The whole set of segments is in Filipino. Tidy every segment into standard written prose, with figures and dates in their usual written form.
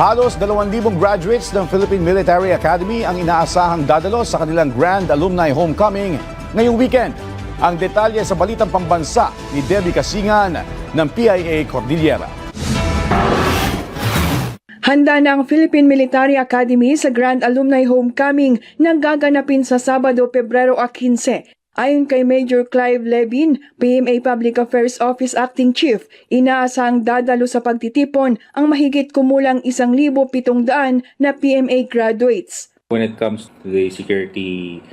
Halos 2,000 graduates ng Philippine Military Academy ang inaasahang dadalo sa kanilang Grand Alumni Homecoming ngayong weekend. Ang detalye sa Balitang Pambansa ni Debbie Casingan ng PIA Cordillera. Handa na ang Philippine Military Academy sa Grand Alumni Homecoming na gaganapin sa Sabado, Pebrero 15. Ayon kay Major Clive Levin, PMA Public Affairs Office Acting Chief, inaasahang dadalo sa pagtitipon ang mahigit kumulang 1,700 na PMA graduates. When it comes to the security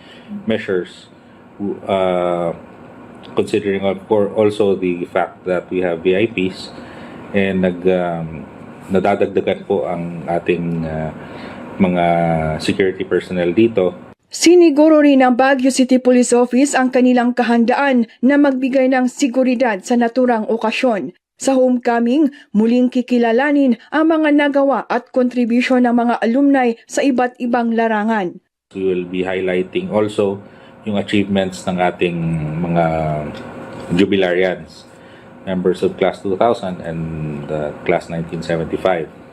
measures, considering also the fact that we have VIPs and nadadagdagan po ang ating mga security personnel dito. Siniguro rin ng Baguio City Police Office ang kanilang kahandaan na magbigay ng seguridad sa naturang okasyon. Sa homecoming, muling kikilalanin ang mga nagawa at kontribusyon ng mga alumni sa iba't ibang larangan. We will be highlighting also yung achievements ng ating mga jubilarians, members of Class 2000 and Class 1975.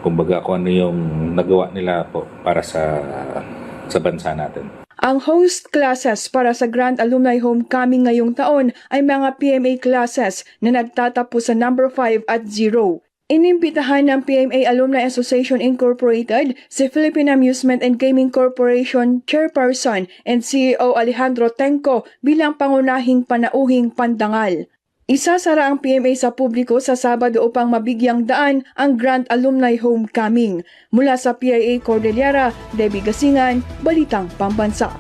Kumbaga kung ano yung nagawa nila po para sa bansa natin. Ang host classes para sa Grand Alumni Homecoming ngayong taon ay mga PMA classes na nagtatapos sa number 5 at 0. Inimbitahan ng PMA Alumni Association Incorporated si Philippine Amusement and Gaming Corporation Chairperson and CEO Alejandro Tenco bilang pangunahing panauhing pandangal. Isasara ang PMA sa publiko sa Sabado upang mabigyang daan ang Grand Alumni Homecoming. Mula sa PIA Cordillera, Debbie Casingan, Balitang Pambansa.